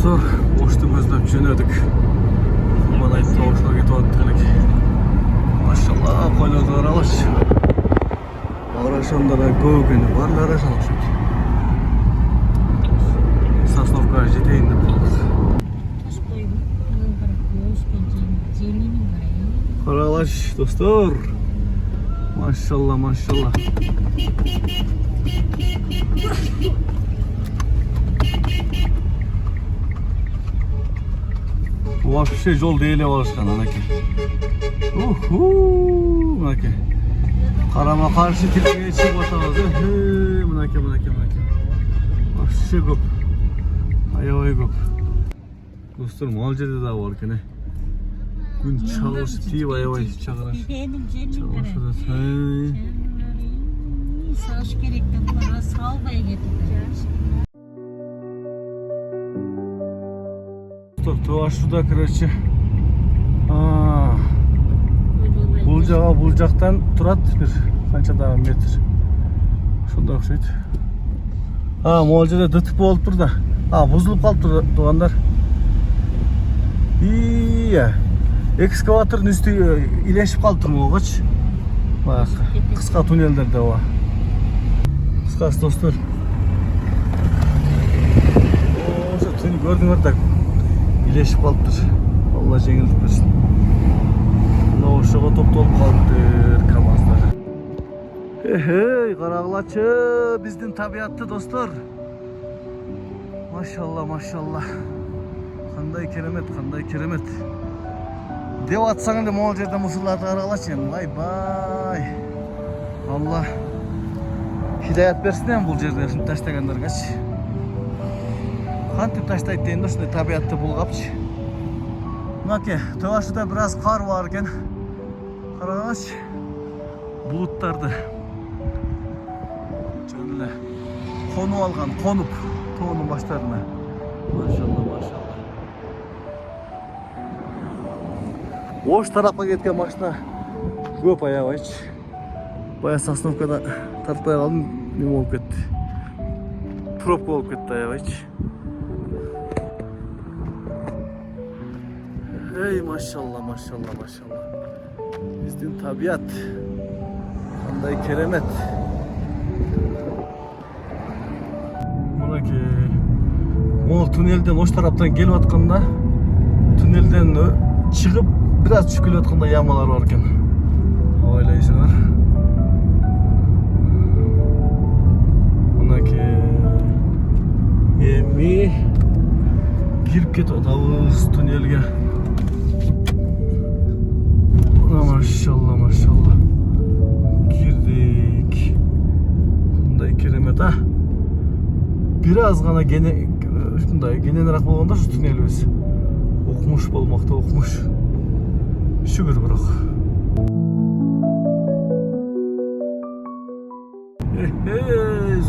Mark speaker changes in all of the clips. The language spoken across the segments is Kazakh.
Speaker 1: dostlar, boştu gözlep jönödük. Bana ayıp tavuşlar ketip attık. Maşallah, koylar araş. Araşanlara göğünü varlar araşanlar. Sosnovka'ya жетейин деп қалдық. Қаралаш, достар. Машалла, машалла. Вообще жол дейлеп алышкан анаке. Мынаке. Қарама қаршы келгенге чыгып атабыз. Мынаке. Вообще көп. Аябай көп. Достар, мал жерде да бар экен. Күн чагылышы тийип аябай чагыраш.
Speaker 2: Sağış gerekten bana salmaya getireceğiz.
Speaker 1: Туашуда, короче. Бул жака бул жактан турат бир канча дагы метр. Ошондой окшойт. Могул жерде ДТП болуптур да. Бузулуп калыптыр туугандар. Экскаватордун үстү илешип калыптыр могуч. Баягы кыска туннелдерде ооба. Кыскасы достор. Ошо түн көрдүңөр да. İleşip kalıptır. Allah жеңилдик берсин. Мына ошого топтолуп калыптыр камаздар. Карагылачы биздин табиятты достор. Машалла. Кандай керемет. Деп атсаң эле могул жерде мусурларды карагылачы. Бай. Allah hidayet берсин эми бул жерде таштагандаргачы. Кантип таштайт дейин да ушундай табиятты булгапчы. Мынакей, Туашыда бир аз кар бар экен. Карагаңызчы. Булуттарды жөн эле конуп алган, тоонун баштарына. Машалла. Ош тарапка кеткен машина көп аябайчы. Бая Сосновкада тартпай калдым, неме болуп кетти. Пробка болуп кетти аябайчы. Maşallah. Bizdin tabiat. Kандай keremet. Mınaki Mol tünelden oş taraftan gelip atkanda tünelden çıkıp biraz düşüp gelip atkanda yamalar varken. Havaylaysınlar. Mınaki emi girip ketip atabız tünelge. Maşallah. Girdik. Bunday keremet ha. Biraz gana geneliraак болгондо şu tünelimiz okumuş bolmakta okumuş. Şükür bırak.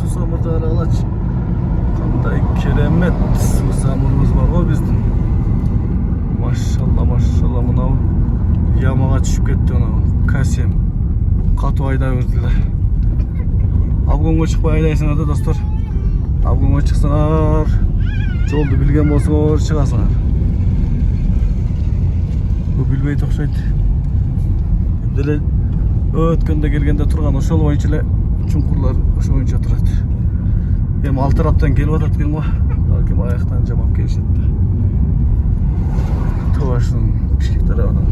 Speaker 1: Susamırda aralaç. Kanday keremet susamırımız var o bizden. Maşallah mınav. Yamağa düşüp ketти ona. Kasem. Катуу айдап бердилер. Обгонго чыкпай айдайсыңар да достор. Обгонго чыксаңар, жолду билген болсоңор чыгасыңар. Бу билбейт окшойт. Деле өткөндө келгенде турган ошол боюнча эле чуңкурлар ошо боюнча турат. Эми ал тараптан келип атат экен го. Балким аяктан жамап келишет. Туашынын Бишкек тарабынан.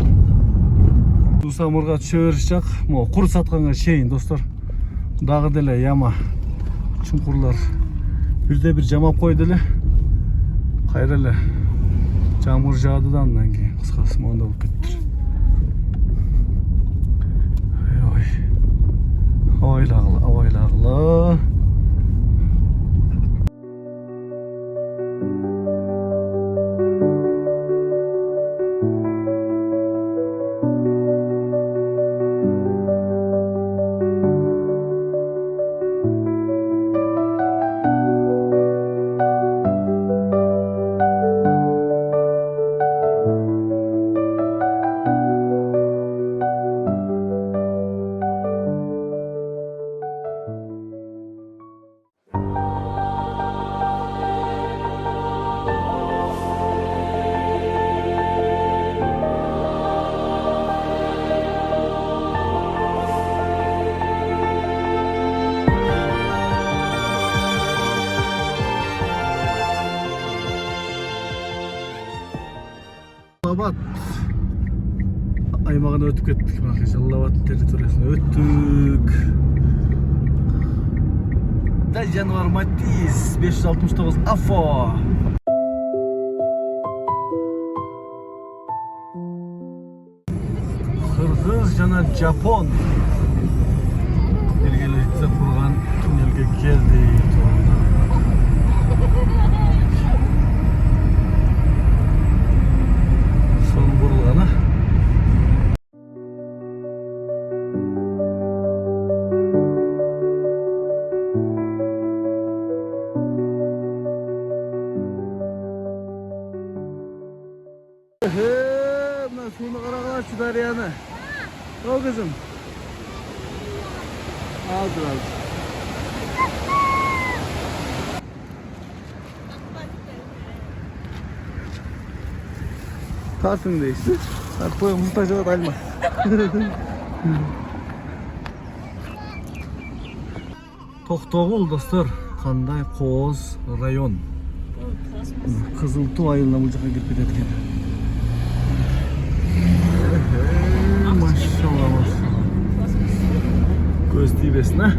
Speaker 1: Сусамырга түшө беришчак, могу кур сатканга чейин достор. Дагы деле яма чуңкурлар бирде бир жамап койду эле. Кайра эле жамгыр жаады да андан кийин кыскасы моундай болуп кетти. Авайлагыла. Жалал-Абад аймағына өтіп кеттік. Мына Жалал-Абад территориясына өттік. Да, Жануар Матис 569 Афо. Кыргыз жана Жапон биргеликте курган туннелге келдик. Son burulgana. Mına suyunu qaraqlar şu daryanı. O kızım. Aldır aldır. Tartın değişti. Tartın muhtaçlığa dalma. Toktogul dostlar. Kanday Koz rayon. Kızıltı ayılına bu жаққа girip кетеді. Maşallah maşallah. Göz tiybesin ha.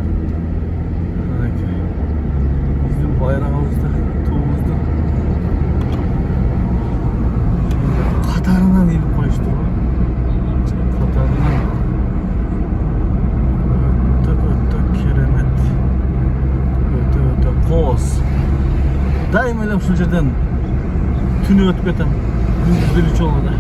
Speaker 1: Bizim bayrağımızda, tuğumuzda. Katarından gelip koyuştu bu. Katarından. Öte keremet. Öte koz. Daim öyle şu yerden tünü ötüp etem. Gündüzleri hiç olmadı.